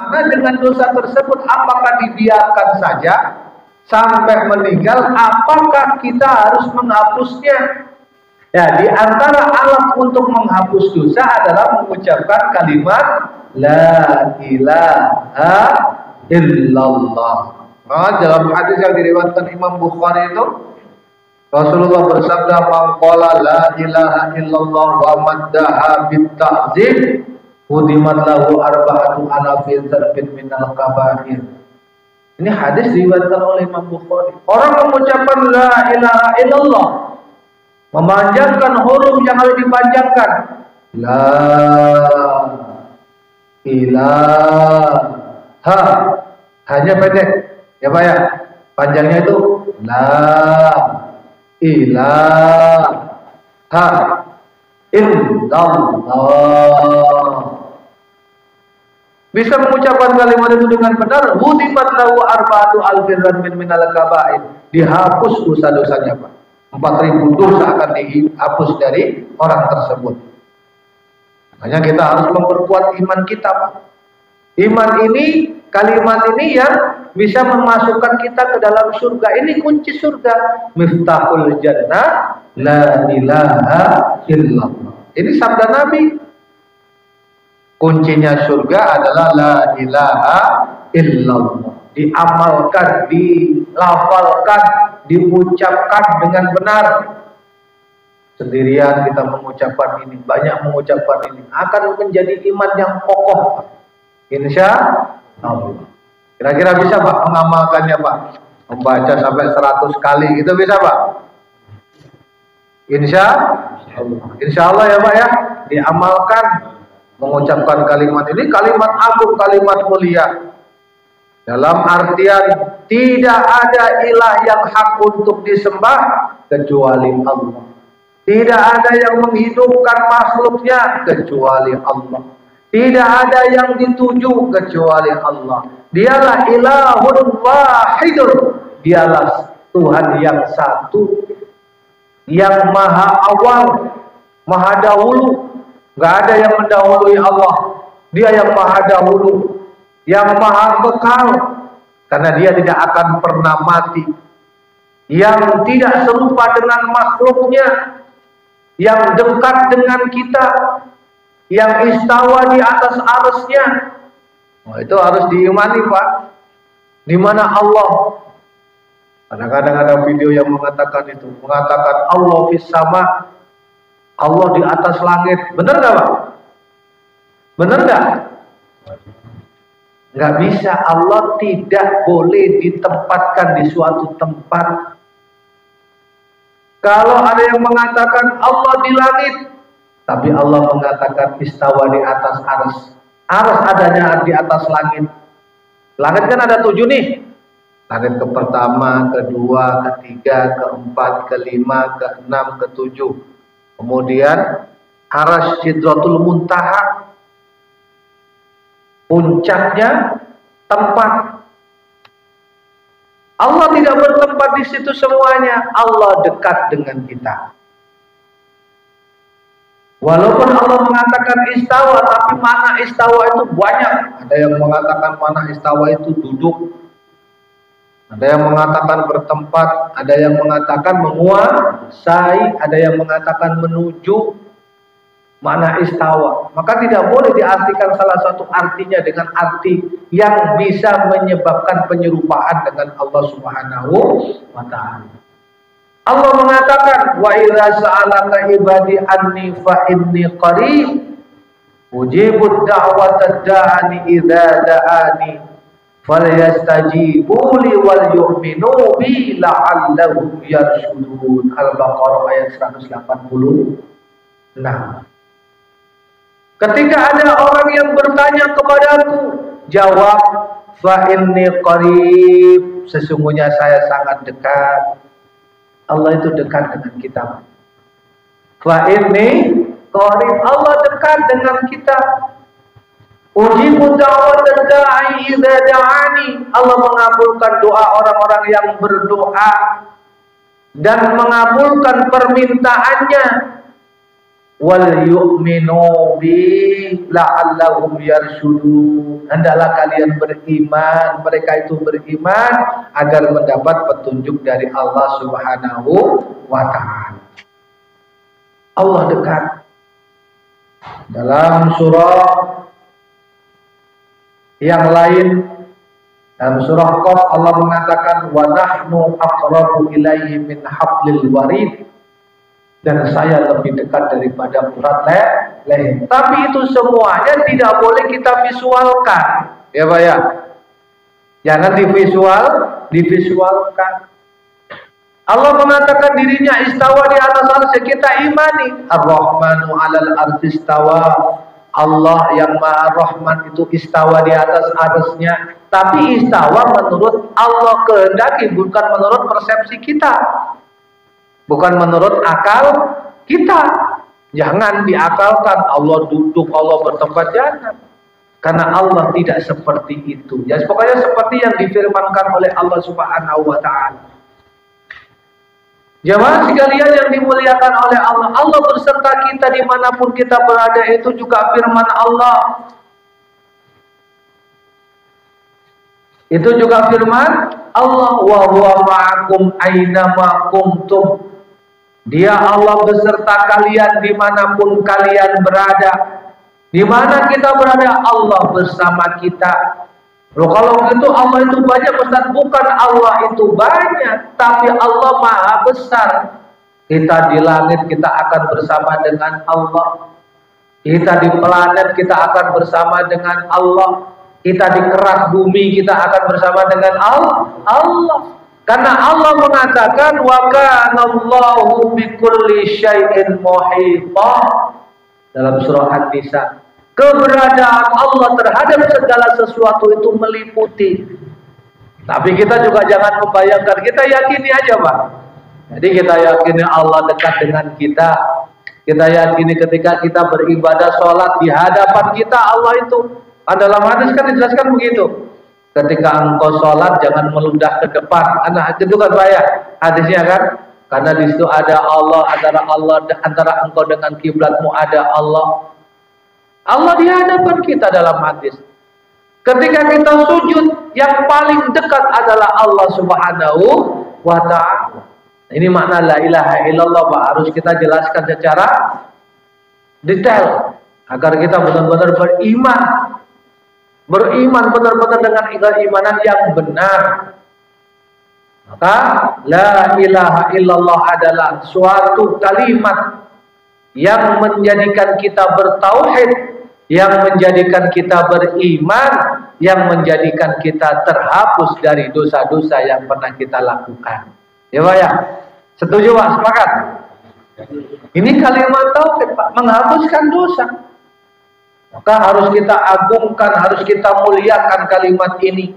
Karena dengan dosa tersebut apakah dibiarkan saja sampai meninggal, apakah kita harus menghapusnya? Ya, di antara alat untuk menghapus dosa adalah mengucapkan kalimat la ilaha illallah. Nah, dalam hadis yang diriwayatkan Imam Bukhari itu Rasulullah bersabda, "Man qala la ilaha illallah wa maddaha bit ta'zim, hudimat lahu arba'atu alafin dzarbin minal kabair." Ini hadis diriwayatkan oleh Imam Bukhari. Orang mengucapkan la ilaha illallah, memanjangkan huruf yang harus dipanjangkan. La ilaha, hanya pendek. Ya Pak ya. Panjangnya itu la ilaha illallah. Bisa mengucapkan kalimat itu dengan benar, hudimat lahu arba'atu alfin min minal kabair. Dihapus dosa-dosanya, Pak. 4.000 dosa akan dihapus dari orang tersebut. Makanya kita harus memperkuat iman kita, Pak. Iman ini, kalimat ini yang bisa memasukkan kita ke dalam surga. Ini kunci surga. Miftahul jannah la ilaha illallah. Ini sabda Nabi. Kuncinya surga adalah la ilaha illallah. Diamalkan, dilafalkan, diucapkan dengan benar. Sendirian kita mengucapkan ini, banyak mengucapkan ini, akan menjadi iman yang kokoh, insya Allah. Kira-kira bisa Pak mengamalkannya Pak? Membaca sampai 100 kali gitu bisa Pak? Insya Allah. Insya Allah ya Pak ya. Diamalkan, mengucapkan kalimat ini, kalimat agung, kalimat mulia. Dalam artian tidak ada ilah yang hak untuk disembah kecuali Allah. Tidak ada yang menghidupkan makhluknya kecuali Allah. Tidak ada yang dituju kecuali Allah. Dialah ilahun wahidun. Dialah Tuhan yang satu, yang maha awal, maha dahulu. Gak ada yang mendahului Allah. Dia yang maha dahulu, yang maha kekal, karena dia tidak akan pernah mati, yang tidak serupa dengan makhluknya, yang dekat dengan kita, yang istawa di atas arsy-Nya. Itu harus diimani Pak. Di mana Allah? Kadang-kadang ada video yang mengatakan itu, mengatakan Allah fis sama, Allah di atas langit. Benar nggak Pak? Benar nggak? Nggak bisa. Allah tidak boleh ditempatkan di suatu tempat. Kalau ada yang mengatakan Allah di langit, tapi Allah mengatakan istawa di atas arsy. Arsy adanya di atas langit. Langit kan ada 7 nih. Langit ke pertama, kedua, ketiga, keempat, kelima, keenam, ketujuh. Kemudian arsy Sidratul Muntaha, puncaknya tempat. Allah tidak bertempat di situ semuanya. Allah dekat dengan kita. Walaupun Allah mengatakan istawa, tapi mana istawa itu banyak. Ada yang mengatakan mana istawa itu duduk. Ada yang mengatakan bertempat. Ada yang mengatakan menguasai. Ada yang mengatakan menuju. Mana istawa. Maka tidak boleh diartikan salah satu artinya dengan arti yang bisa menyebabkan penyerupaan dengan Allah Subhanahu wa ta'ala. Allah mengatakan, wa idza sa'alaka ibadi anni fa inni qarib ujibud da'watad da'ani idza da'ani falyastajibu li wal yu'minu bi la'allahum yarshudun. Al-Baqarah ayat 186. Ketika ada orang yang bertanya kepadaku, jawab, fa inni qarib, sesungguhnya saya sangat dekat. Allah itu dekat dengan kita. Fa inni qarib, Allah dekat dengan kita. Ujibu da'watad da'i idza da'ani, Allah mengabulkan doa orang-orang yang berdoa dan mengabulkan permintaannya wal yu'minu bi la'allahum yarshudun. Hendaklah kalian beriman, mereka itu beriman agar mendapat petunjuk dari Allah Subhanahu wa taala. Allah dekat. Dalam surah yang lain, dalam surah Qaf, Allah mengatakan wa nahnu aqrabu ilaihi min hablil warid, dan saya lebih dekat daripada urat leher. Tapi itu semuanya tidak boleh kita visualkan, ya Pak ya. Jangan divisualkan. Allah mengatakan dirinya istawa di atas arsy, kita imani. Ar-Rahmanu 'alal arsy istawa. Allah yang Maha Rahman itu istawa di atas arsy-Nya. Tapi istawa menurut Allah kehendaki, bukan menurut persepsi kita. Bukan menurut akal kita. Jangan diakalkan Allah duduk, Allah bertempat, jangan. Karena Allah tidak seperti itu. Ya, pokoknya seperti yang difirmankan oleh Allah Subhanahu wa taala. Jemaah sekalian yang dimuliakan oleh Allah, Allah berserta kita dimanapun kita berada, itu juga firman Allah. Itu juga firman Allah, wa huwa ma'akum aina kuntum. Dia Allah beserta kalian dimanapun kalian berada. Di mana kita berada, Allah bersama kita. Loh, kalau gitu Allah itu banyak, Ustaz. Bukan Allah itu banyak, tapi Allah Maha Besar. Kita di langit kita akan bersama dengan Allah. Kita di planet kita akan bersama dengan Allah. Kita di kerak bumi kita akan bersama dengan Allah. Karena Allah mengatakan wa kanallahu bikulli syai'in muhita dalam surah An-Nisa. Keberadaan Allah terhadap segala sesuatu itu meliputi. Tapi kita juga jangan membayangkan, kita yakini aja Pak. Jadi kita yakini Allah dekat dengan kita. Kita yakini ketika kita beribadah sholat di hadapan kita Allah itu. Dalam hadis kan dijelaskan begitu. Ketika engkau sholat jangan meludah ke depan. Itu kan Pak ya hadisnya kan. Karena di situ ada Allah, antara engkau dengan kiblatmu ada Allah. Allah di hadapan kita dalam hadis. Ketika kita sujud, yang paling dekat adalah Allah Subhanahu wa ta'ala. Ini makna la ilaha illallah Pak. Harus kita jelaskan secara detail agar kita benar-benar beriman. Beriman benar-benar dengan keimanan yang benar. Maka la ilaha illallah adalah suatu kalimat yang menjadikan kita bertauhid, yang menjadikan kita beriman, yang menjadikan kita terhapus dari dosa-dosa yang pernah kita lakukan. Ya Pak ya? Setuju Pak? Sepakat? Ini kalimat tauhid Pak, menghapuskan dosa. Maka harus kita agungkan, harus kita muliakan kalimat ini.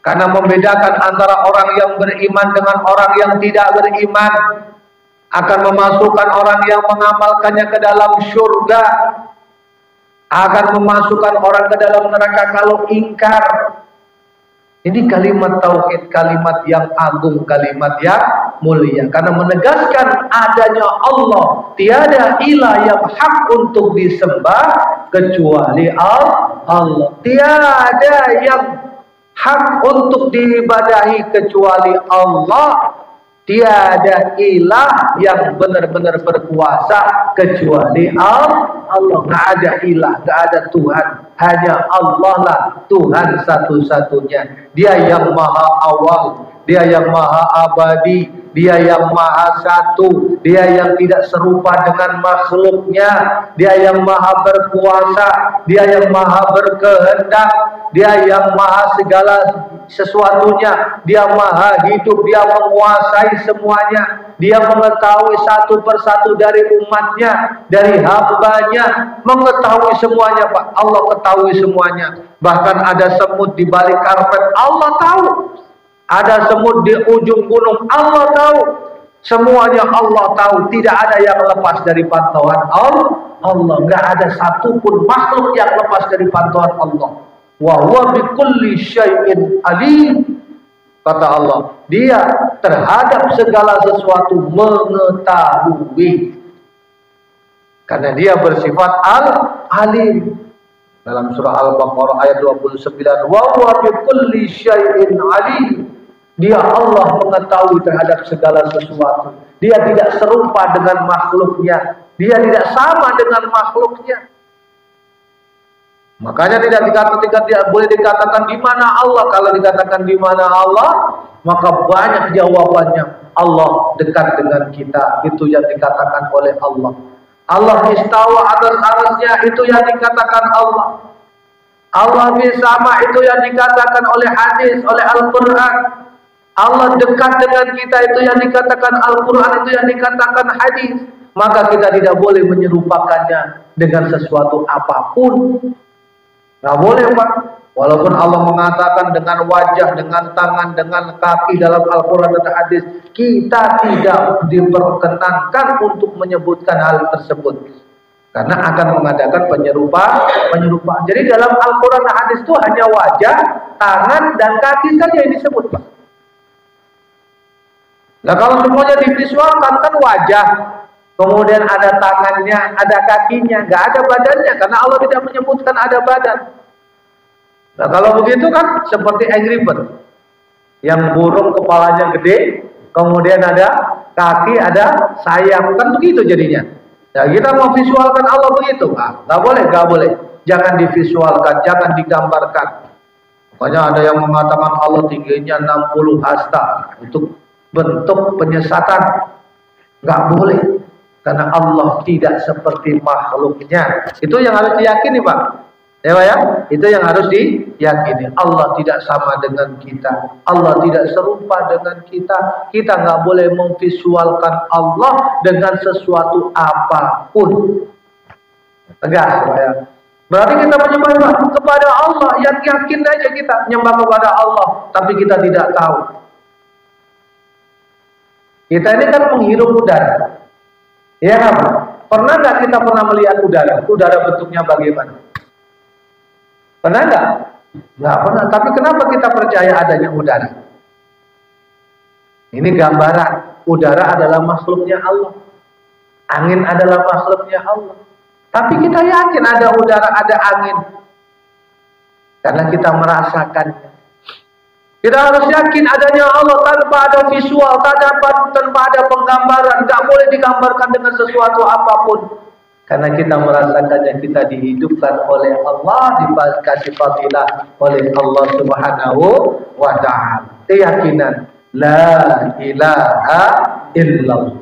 Karena membedakan antara orang yang beriman dengan orang yang tidak beriman, akan memasukkan orang yang mengamalkannya ke dalam surga, akan memasukkan orang ke dalam neraka kalau ingkar. Ini kalimat tauhid, kalimat yang agung, kalimat yang mulia. Karena menegaskan adanya Allah, tiada ilah yang hak untuk disembah kecuali Allah. Tiada yang hak untuk diibadahi kecuali Allah. Tiada ilah yang benar-benar berkuasa kecuali Allah. Nggak ada ilah, nggak ada Tuhan. Hanya Allah lah Tuhan satu-satunya. Dia yang maha awal, Dia yang maha abadi, Dia yang maha satu, Dia yang tidak serupa dengan makhluknya, Dia yang maha berkuasa, Dia yang maha berkehendak, Dia yang maha segala sesuatunya, Dia maha hidup, Dia menguasai semuanya, Dia mengetahui satu persatu dari umatnya, dari hambanya, mengetahui semuanya Pak. Allah ketahui semuanya. Bahkan ada semut di balik karpet, Allah tahu. Ada semut di ujung gunung, Allah tahu. Semuanya Allah tahu. Tidak ada yang lepas dari pantauan Allah. Nggak ada satupun makhluk yang lepas dari pantauan Allah. Wa huwa bikulli syai'in alim. Kata Allah, Dia terhadap segala sesuatu mengetahui. Karena dia bersifat al-alim. Dalam surah Al-Baqarah ayat 29, wa huwa bi kulli syai'in alim. Dia Allah mengetahui terhadap segala sesuatu. Dia tidak serupa dengan makhluknya. Dia tidak sama dengan makhluknya. Makanya tidak boleh dikatakan di mana Allah. Kalau dikatakan di mana Allah, maka banyak jawabannya. Allah dekat dengan kita, itu yang dikatakan oleh Allah. Allah istawa atas arasnya, itu yang dikatakan Allah. Allah bersama, itu yang dikatakan oleh hadis, oleh Al-Quran. Allah dekat dengan kita, itu yang dikatakan Al-Quran, itu yang dikatakan hadis. Maka kita tidak boleh menyerupakannya dengan sesuatu apapun. Nggak boleh, Pak. Walaupun Allah mengatakan dengan wajah, dengan tangan, dengan kaki dalam Al-Quran dan hadis, kita tidak diperkenankan untuk menyebutkan hal tersebut. Karena akan mengadakan penyerupaan. Jadi dalam Al-Quran dan hadis itu hanya wajah, tangan, dan kaki saja yang disebut, Pak. Nah, kalau semuanya divisualkan kan wajah, kemudian ada tangannya, ada kakinya, nggak ada badannya, karena Allah tidak menyebutkan ada badan. Nah, kalau begitu kan seperti Angry Bird, yang burung kepalanya gede, kemudian ada kaki, ada sayap, kan begitu jadinya. Ya, kita mau visualkan Allah begitu, nggak boleh. Jangan divisualkan, jangan digambarkan. Makanya ada yang mengatakan Allah tingginya 60 hasta, itu bentuk penyesatan. Nggak boleh, karena Allah tidak seperti makhluknya. Itu yang harus diyakini, Pak. Ya, Pak, ya? Itu yang harus diyakini. Allah tidak sama dengan kita. Allah tidak serupa dengan kita. Kita nggak boleh memvisualkan Allah dengan sesuatu apapun. Tegas, Pak, ya? Berarti kita menyembah kepada Allah, yang yakin aja kita menyembah kepada Allah, tapi kita tidak tahu. Kita ini kan menghirup udara. Ya kan? Pernah nggak kita melihat udara? Udara bentuknya bagaimana? Pernah nggak? Nggak pernah. Tapi kenapa kita percaya adanya udara? Ini gambaran. Udara adalah makhluknya Allah. Angin adalah makhluknya Allah. Tapi kita yakin ada udara, ada angin. Karena kita merasakannya. Kita harus yakin adanya Allah tanpa ada visual, tanpa ada penggambaran. Nggak boleh digambarkan dengan sesuatu apapun. Karena kita merasakannya, kita dihidupkan oleh Allah, dikasih fadilah oleh Allah Subhanahu wa ta'ala. Keyakinan la ilaha illallah.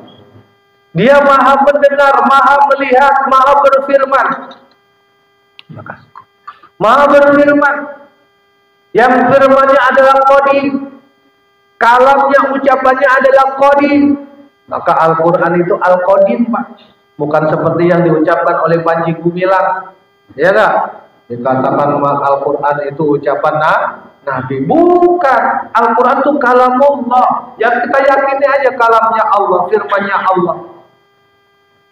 Dia maha mendengar, maha melihat, maha berfirman. Maha berfirman. Yang firmannya adalah qadim. Kalamnya, ucapannya adalah qadim. Maka Al-Quran itu Al-Qadim, Pak. Bukan seperti yang diucapkan oleh Panji Gumilang. Ya enggak? Dikatakan Al-Quran itu ucapan Nabi. Bukan. Al-Quran itu kalamullah. Yang kita yakini aja kalamnya Allah, firmannya Allah.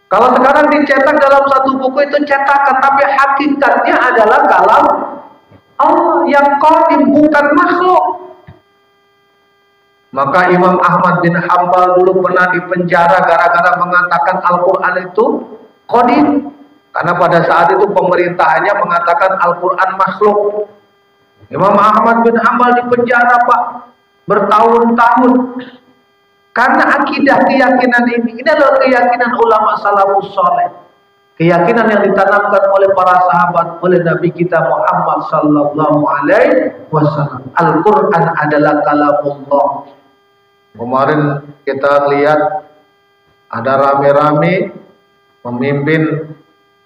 Kalau sekarang dicetak dalam satu buku itu cetakan, tapi hakikatnya adalah kalam Allah yang qadim, bukan makhluk. Maka Imam Ahmad bin Hanbal dulu pernah dipenjara gara-gara mengatakan Al-Quran itu qadim. Karena pada saat itu pemerintahannya mengatakan Al-Quran makhluk. Imam Ahmad bin Hanbal dipenjara, Pak, bertahun-tahun. Karena akidah keyakinan ini adalah keyakinan ulama salafus saleh. Keyakinan yang ditanamkan oleh para sahabat, oleh Nabi kita Muhammad sallallahu alaihi wasallam. Al-Quran adalah kalamullah. Kemarin kita lihat ada rame-rame memimpin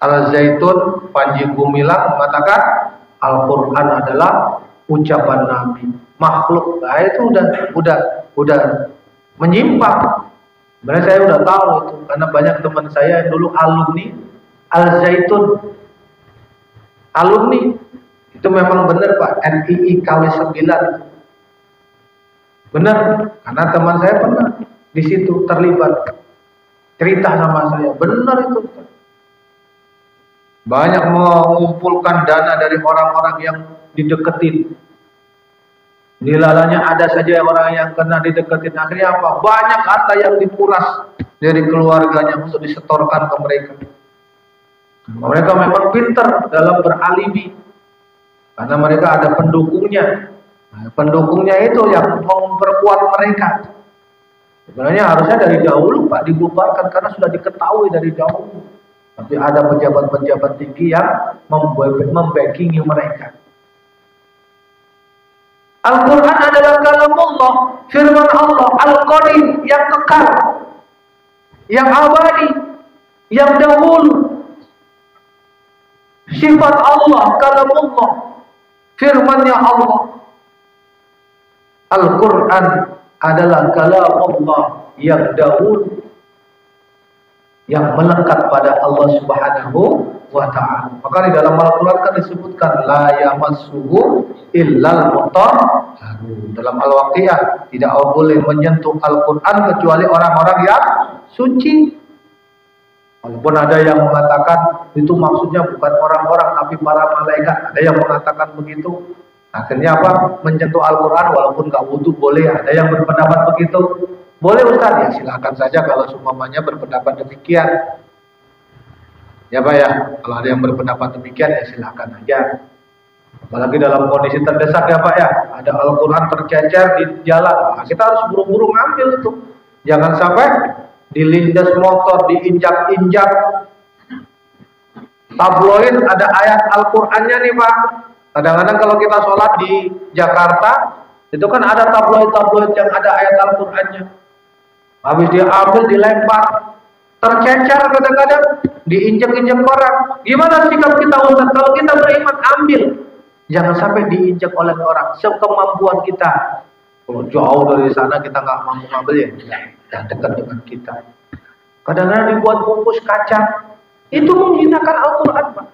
Al-Zaitun, Panji Gumilang mengatakan Al-Quran adalah ucapan Nabi. Makhluk, nah itu udah menyimpang. Sebenarnya saya udah tahu itu karena banyak teman saya yang dulu alumni Al-Zaitun. Alumni itu memang benar, Pak, NII KW 9. Benar, karena teman saya pernah di situ terlibat. Cerita sama saya, benar itu. Banyak mengumpulkan dana dari orang-orang yang dideketin. Dilalanya ada saja orang yang kena dideketin. Akhirnya apa? Banyak harta yang dipuras dari keluarganya untuk disetorkan ke mereka. Mereka memang pintar dalam beralibi karena mereka ada pendukungnya. Nah, pendukungnya itu yang memperkuat mereka. Sebenarnya harusnya dari dahulu Pak dibubarkan karena sudah diketahui dari dahulu. Tapi ada pejabat-pejabat tinggi yang membackingi mereka. Al-Quran adalah kalamullah, firman Allah, Al-Qadim, yang kekal, yang abadi, yang dahulu. Sifat Allah, kalamullah, firmannya Allah. Al-Quran adalah kalamullah yang dahulu, yang melekat pada Allah Subhanahu wa ta'ala. Maka di dalam Al-Quran kan disebutkan la yamassuhu illal mutahharun. Dalam Al-Waqiah tidak boleh menyentuh Al-Quran kecuali orang-orang yang suci. Walaupun ada yang mengatakan itu maksudnya bukan orang-orang tapi para malaikat, ada yang mengatakan begitu. Akhirnya apa? Menyentuh Al-Quran walaupun nggak wudu boleh. Ada yang berpendapat begitu. Boleh Ustaz, ya silakan saja kalau seumpamanya berpendapat demikian. Ya Pak ya, kalau ada yang berpendapat demikian ya silakan aja. Apalagi dalam kondisi terdesak ya Pak ya, ada Al-Quran tercecer di jalan. Nah, kita harus buru-buru ngambil itu. Jangan sampai dilindas motor, diinjak-injak. Tabloid ada ayat Al-Qurannya nih Pak. Kadang-kadang kalau kita sholat di Jakarta, itu kan ada tabloid-tabloid yang ada ayat Al-Qurannya. Habis dia ambil, dilempar, tercecer kadang-kadang, diinjak-injak orang. Gimana sikap kita Ustaz? Kalau kita beriman, ambil. Jangan sampai diinjak oleh orang. Sekemampuan kita. Kalau jauh dari sana kita nggak mampu ngambil ya, jangan dekat dengan kita. Kadang-kadang dibuat bungkus kacang. Itu menghinakan Al-Quran Pak.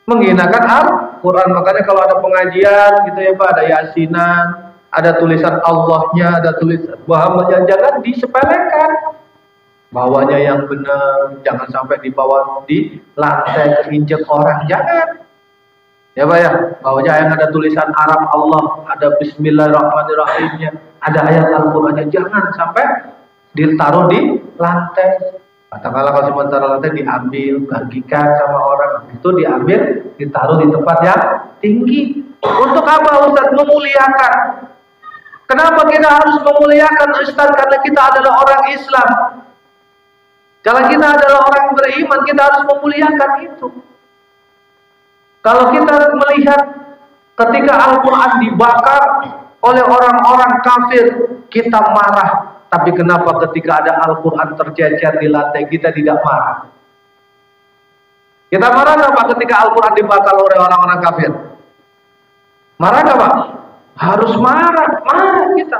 Menghinakan Al-Quran. Makanya kalau ada pengajian gitu ya Pak, ada yasinan, ada tulisan Allahnya, ada tulisan Muhammadnya, jangan disepelekan. Bawanya yang benar, jangan sampai dibawa di lantai keinjek orang, jangan. Ya Pak ya, bawanya yang ada tulisan Arab Allah, ada Bismillahirrahmanirrahimnya, ada ayat Al-Qurannya, jangan sampai ditaruh di lantai. Katakanlah kalau sementara lantai diambil, bagikan sama orang, itu diambil, ditaruh di tempat yang tinggi. Untuk apa Ustaz? Memuliakan. Kenapa kita harus memuliakan Ustaz? Karena kita adalah orang Islam. Kalau kita adalah orang beriman, kita harus memuliakan itu. Kalau kita melihat ketika Al-Quran dibakar oleh orang-orang kafir, kita marah. Tapi kenapa ketika ada Al-Quran tercecer di lantai, kita tidak marah? Kita marah nggak Pak ketika Al-Quran dibakar oleh orang-orang kafir? Marah nggak Pak? Harus marah kita.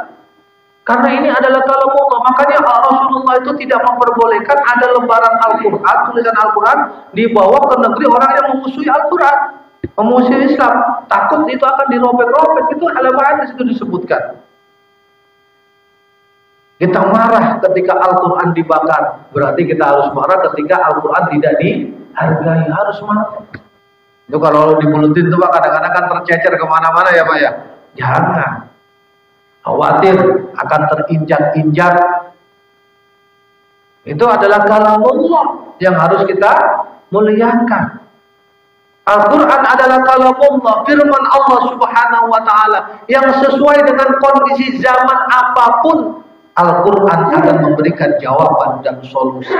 Karena ini adalah kalamullah. Makanya Rasulullah itu tidak memperbolehkan ada lembaran Al-Quran, tulisan Al-Quran dibawa ke negeri orang yang memusuhi Al-Quran, memusuhi Islam. Takut itu akan dirobek-robek. Itu halaman di situ disebutkan. Kita marah ketika Al-Quran dibakar. Berarti kita harus marah ketika Al-Quran tidak dihargai. Harus marah. Itu kalau dibulutin itu Pak, kadang-kadang kan tercecer kemana-mana ya Pak ya. Jangan. Khawatir akan terinjak-injak. Itu adalah kalamullah yang harus kita muliakan. Al-Quran adalah kalamullah, firman Allah Subhanahu wa ta'ala, yang sesuai dengan kondisi zaman apapun, Al-Quran akan memberikan jawaban dan solusi.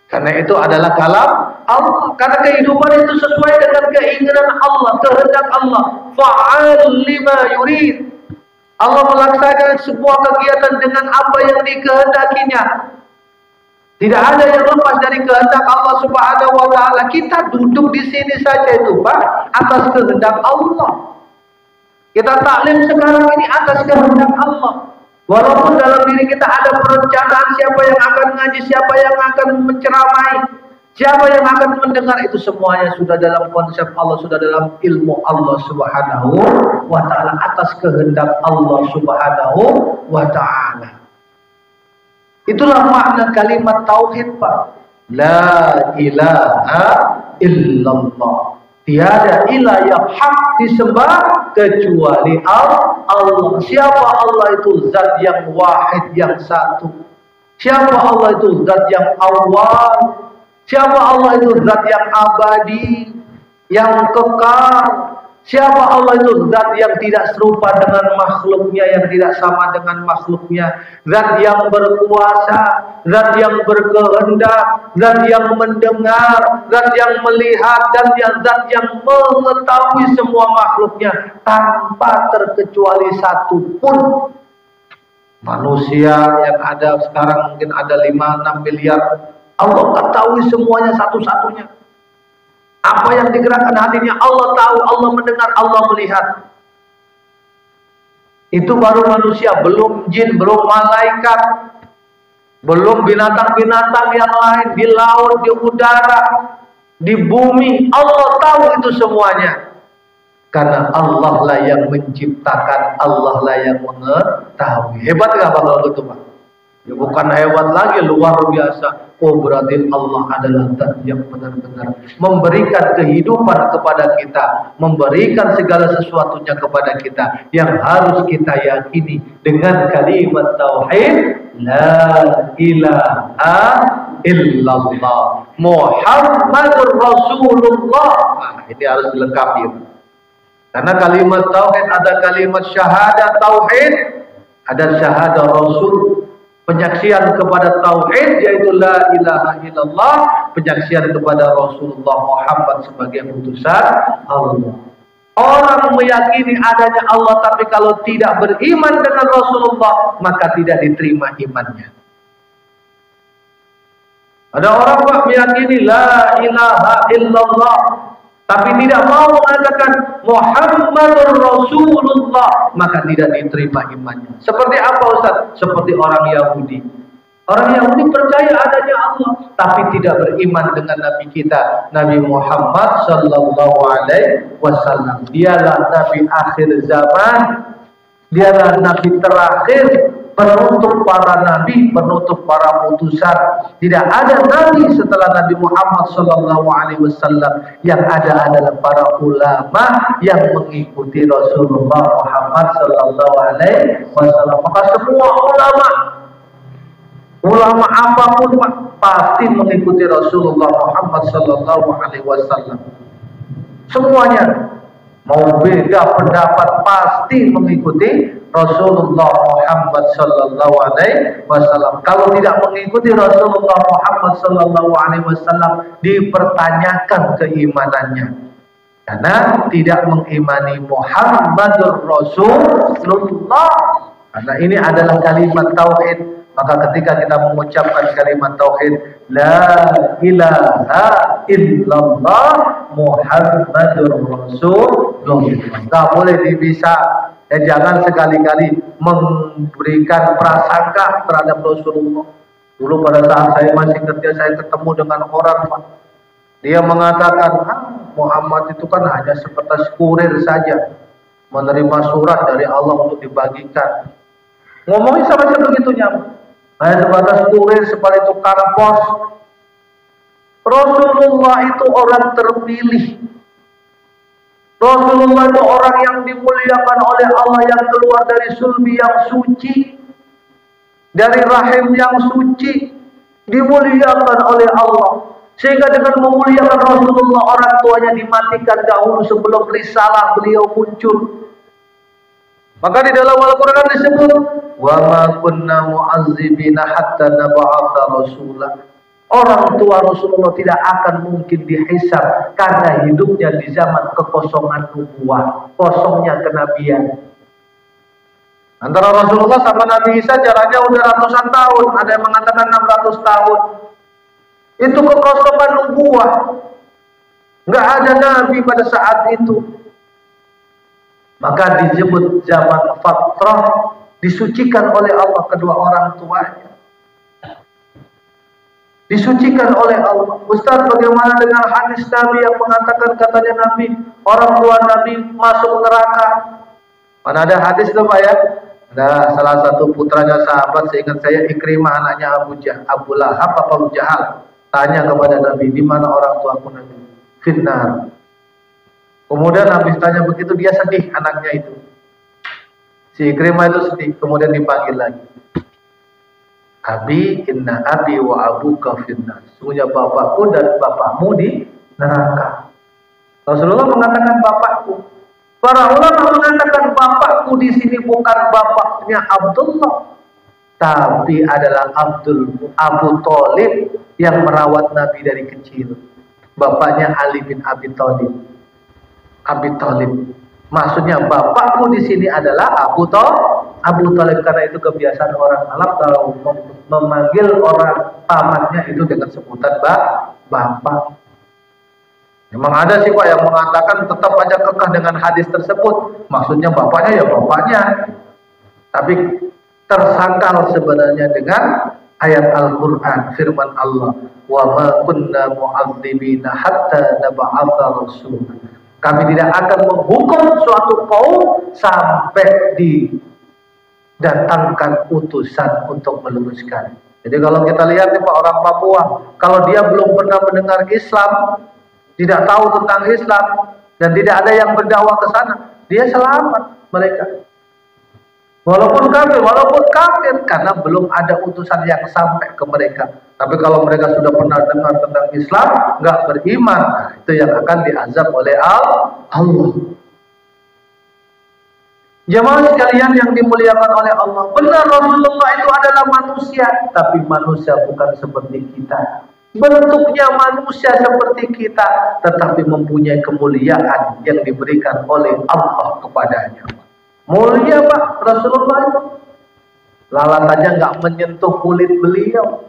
Karena itu adalah kalam Allah. Karena kehidupan itu sesuai dengan keinginan Allah, kehendak Allah. Fa'al lima yurid. Allah melaksanakan sebuah kegiatan dengan apa yang dikehendakinya. Tidak ada yang lepas dari kehendak Allah Subhanahu wa ta'ala. Kita duduk di sini saja itu Pak, atas kehendak Allah. Kita taklim sekarang ini atas kehendak Allah. Walaupun dalam diri kita ada perencanaan siapa yang akan ngaji, siapa yang akan menceramai, siapa yang akan mendengar, itu semuanya sudah dalam konsep Allah, sudah dalam ilmu Allah Subhanahu wa ta'ala, atas kehendak Allah Subhanahu wa ta'ala. Itulah makna kalimat tauhid Pak. La ilaha illallah. Tiada ilah yang hak disembah kecuali Allah. Siapa Allah itu? Zat yang wahid, yang satu. Siapa Allah itu? Zat yang awal. Siapa Allah itu? Zat yang abadi, yang kekal. Siapa Allah itu? Zat yang tidak serupa dengan makhluknya, yang tidak sama dengan makhluknya. Zat yang berkuasa, zat yang berkehendak, zat yang mendengar, zat yang melihat, dan zat yang mengetahui semua makhluknya tanpa terkecuali satu pun. Manusia yang ada sekarang mungkin ada 5-6 miliar. Allah ketahui semuanya satu-satunya. Apa yang digerakkan hatinya Allah tahu, Allah mendengar, Allah melihat. Itu baru manusia, belum jin, belum malaikat, belum binatang-binatang yang lain di laut, di udara, di bumi. Allah tahu itu semuanya. Karena Allah lah yang menciptakan, Allah lah yang mengetahui. Hebat nggak kalau itu, Pak? Ya bukan hebat lagi, luar biasa. Oh, berarti Allah adalah zat yang benar-benar memberikan kehidupan kepada kita, memberikan segala sesuatunya kepada kita, yang harus kita yakini dengan kalimat tauhid la ilaha illallah Muhammadur Rasulullah. Nah, ini harus dilengkapi. Karena kalimat tauhid ada kalimat syahadat tauhid, ada syahadat rasul. Penyaksian kepada tauhid yaitu la ilaha illallah, penyaksian kepada Rasulullah Muhammad sebagai utusan Allah. Orang meyakini adanya Allah tapi kalau tidak beriman dengan Rasulullah maka tidak diterima imannya. Ada orang Pak meyakini la ilaha illallah tapi tidak mau mengatakan Muhammadur Rasulullah, maka tidak diterima imannya. Seperti apa Ustaz? Seperti orang Yahudi. Orang Yahudi percaya adanya Allah, tapi tidak beriman dengan Nabi kita, Nabi Muhammad sallallahu alaihi wasallam. Dialah Nabi akhir zaman, dialah Nabi terakhir, penutup para nabi, penutup para utusan. Tidak ada nabi setelah Nabi Muhammad sallallahu alaihi wasallam. Yang ada adalah para ulama yang mengikuti Rasulullah Muhammad sallallahu alaihi wasallam. Maka semua ulama apapun pasti mengikuti Rasulullah Muhammad sallallahu alaihi wasallam. Semuanya mau beda pendapat pasti mengikuti Rasulullah Muhammad sallallahu alaihi wasallam. Kalau tidak mengikuti Rasulullah Muhammad sallallahu alaihi wasallam dipertanyakan keimanannya. Karena tidak mengimani Muhammadur Rasulullah. Karena ini adalah kalimat tauhid. Maka ketika kita mengucapkan kalimat tauhid la ilaha illallah Muhammadur Rasulullah, tak boleh bisa. Jangan sekali-kali memberikan prasangka terhadap Rasulullah. Dulu pada saat saya masih kerja, saya ketemu dengan orang Pak. Dia mengatakan Muhammad itu kan hanya sebatas kurir saja, menerima surat dari Allah untuk dibagikan. Ngomongin sama saya begitunya, hanya sebatas kurir, sebagai tukang pos. Rasulullah itu orang terpilih. Rasulullah itu orang yang dimuliakan oleh Allah, yang keluar dari sulbi yang suci, dari rahim yang suci, dimuliakan oleh Allah. Sehingga dengan memuliakan Rasulullah, orang tuanya dimatikan dahulu sebelum risalah beliau muncul. Maka di dalam Al-Quran disebut wa ma kunna mu'azzibina hatta nab'atha rasulah. Orang tua Rasulullah tidak akan mungkin dihisab karena hidupnya di zaman kekosongan nubuah, kosongnya kenabian. Antara Rasulullah sama Nabi Isa jaraknya udah ratusan tahun, ada yang mengatakan 600 tahun. Itu kekosongan nubuah. Nggak ada nabi pada saat itu. Maka disebut zaman fatrah, disucikan oleh Allah kedua orang tuanya. Disucikan oleh Allah. Ustaz, bagaimana dengan hadis Nabi yang mengatakan katanya Nabi, orang tua Nabi masuk neraka? Mana ada hadis itu Pak ya? Ada salah satu putranya sahabat, seingat saya Ikrimah, anaknya Abu Lahab apa Abu Jahal, tanya kepada Nabi, di mana orang tuaku Nabi? Finnar. Kemudian Nabi tanya begitu, dia sedih anaknya itu. Si Ikrimah itu sedih, kemudian dipanggil lagi. Abi inna abi wa abuka finnar. Sesungguhnya bapakku dan bapakmu di neraka. Rasulullah mengatakan bapakku. Para ulama mengatakan bapakku di sini bukan bapaknya Abdullah, tapi adalah Abu Thalib yang merawat Nabi dari kecil. Bapaknya Ali bin Abi Thalib. Abi Thalib. Maksudnya bapakku di sini adalah Abu Thalib, karena itu kebiasaan orang Arab kalau memanggil orang pamannya itu dengan sebutan bapak. Memang ada sih Pak yang mengatakan tetap aja kekeh dengan hadis tersebut. Maksudnya bapaknya ya bapaknya. Tapi tersangkal sebenarnya dengan ayat Al-Quran, firman Allah, wa ma kunna mu'adzibina hatta nab'atha rasul. Kami tidak akan menghukum suatu kaum sampai didatangkan utusan untuk meluruskan. Jadi kalau kita lihat nih Pak, orang Papua, kalau dia belum pernah mendengar Islam, tidak tahu tentang Islam, dan tidak ada yang berdakwah ke sana, dia selamat mereka. Walaupun kafir, karena belum ada utusan yang sampai ke mereka. Tapi kalau mereka sudah pernah dengar tentang Islam, nggak beriman, nah, itu yang akan diazab oleh Allah. Jemaah sekalian yang dimuliakan oleh Allah, benar Rasulullah itu adalah manusia, tapi manusia bukan seperti kita. Bentuknya manusia seperti kita, tetapi mempunyai kemuliaan yang diberikan oleh Allah kepadanya. Mulia Pak Rasulullah itu. Lalat aja nggak menyentuh kulit beliau,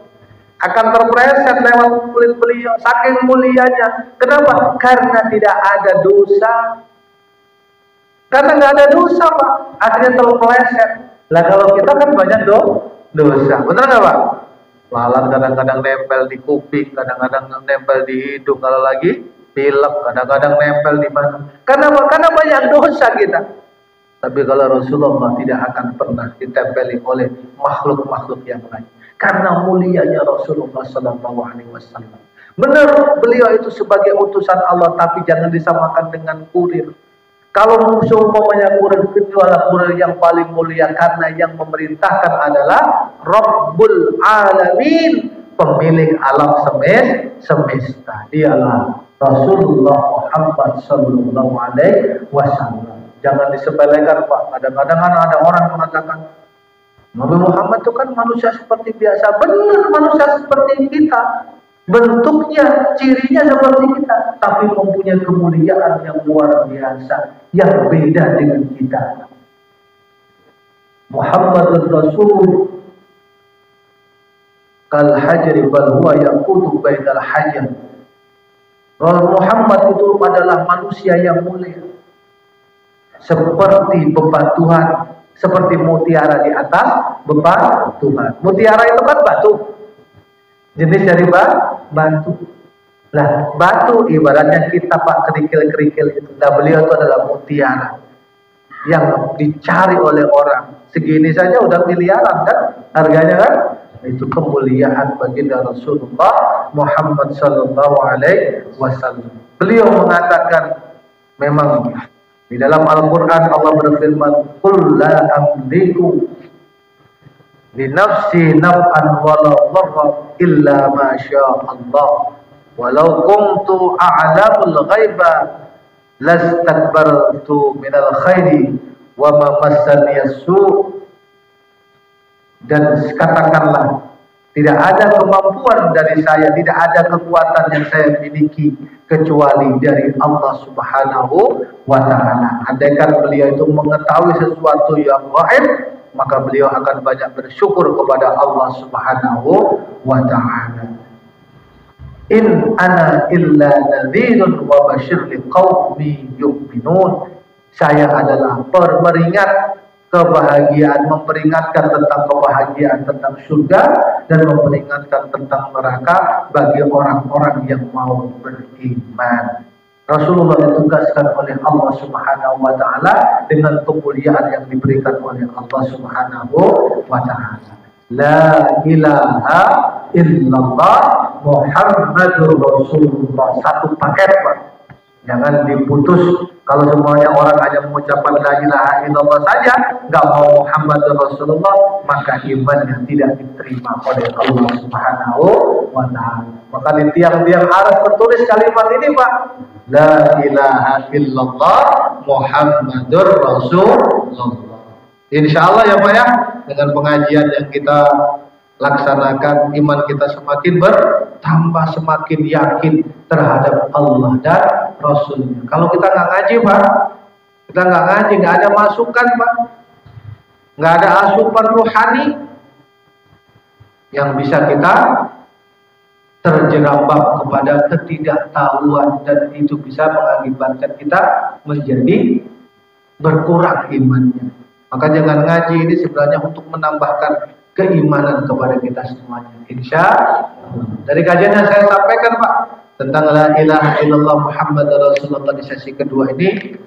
akan terpleset lewat kulit beliau. Saking mulianya. Kenapa? Karena tidak ada dosa. Karena nggak ada dosa Pak, akhirnya terpleset. Lah kalau kita kan banyak dosa, benar nggak Pak? Lalat kadang-kadang nempel di kuping, kadang-kadang nempel di hidung, kalau lagi pilek, kadang-kadang nempel di mana. Karena banyak dosa kita. Tapi kalau Rasulullah tidak akan pernah ditempeli oleh makhluk-makhluk yang lain. Karena mulianya Rasulullah SAW. Benar, beliau itu sebagai utusan Allah, tapi jangan disamakan dengan kurir. Kalau musuh umpamanya kurir itu adalah kurir yang paling mulia, karena yang memerintahkan adalah Rabbul Alamin, pemilik alam semesta. Dialah Rasulullah Muhammad sallallahu alaihi wasallam. Jangan disepelekan Pak. Kadang-kadang ada orang mengatakan Nabi Muhammad itu kan manusia seperti biasa. Benar, manusia seperti kita. Bentuknya, cirinya seperti kita, tapi mempunyai kemuliaan yang luar biasa, yang beda dengan kita. Muhammadur Rasul kal hajri bal huwa yaqutu bainal hajar. Muhammad itu adalah manusia yang mulia, seperti bebatuan, seperti mutiara di atas bebatuan. Mutiara itu kan batu, jenis dari batu. Nah, batu ibaratnya kita Pak, kerikil-kerikil itu. Nah, beliau itu adalah mutiara yang dicari oleh orang. Segini saja udah miliaran kan harganya kan? Itu kemuliaan baginda Rasulullah Muhammad sallallahu alaihi wasallam. Beliau mengatakan, memang di dalam Al-Quran Allah berfirman, "Qul la amliku li nafsi naf'an wala dharran illa ma syaa Allah. Walau kuntu a'lamul ghaiba lastakbartu minal khairi wa ma massani as-su'." Dan katakanlah, tidak ada kemampuan dari saya, tidak ada kekuatan yang saya miliki kecuali dari Allah Subhanahu wa ta'ala. Andaikan beliau itu mengetahui sesuatu yang gaib, maka beliau akan banyak bersyukur kepada Allah Subhanahu wa ta'ala. In ana illa nadhirun wa basyir liqaumi yu'minun. Saya adalah peringat kebahagiaan, memperingatkan tentang kebahagiaan tentang surga, dan memperingatkan tentang neraka bagi orang-orang yang mau beriman. Rasulullah ditugaskan oleh Allah Subhanahu wa ta'ala dengan kemuliaan yang diberikan oleh Allah Subhanahu wa ta'ala. La ilaha illallah Muhammadur Rasulullah. Satu paket Pak. Jangan diputus. Kalau semuanya orang hanya mengucapkan la ilaha illallah saja, nggak mau Muhammad Rasulullah, maka imannya tidak diterima oleh Allah Subhanahu wa Ta'ala. Maka di tiang-tiang harus tertulis kalimat ini, Pak. La ilaha illallah Muhammadur Rasulullah. Insya Allah ya Pak ya, dengan pengajian yang kita laksanakan, iman kita semakin bertambah, semakin yakin terhadap Allah dan Rasulnya. Kalau kita nggak ngaji Pak, kita nggak ngaji, nggak ada masukan Pak, nggak ada asupan rohani yang bisa kita terjerambab kepada ketidaktahuan, dan itu bisa mengakibatkan kita menjadi berkurang imannya. Maka jangan ngaji ini sebenarnya untuk menambahkan keimanan kepada kita semuanya. Insya Allah. Dari kajian yang saya sampaikan Pak tentang la ilaha illallah Muhammad Rasulullah di sesi kedua ini,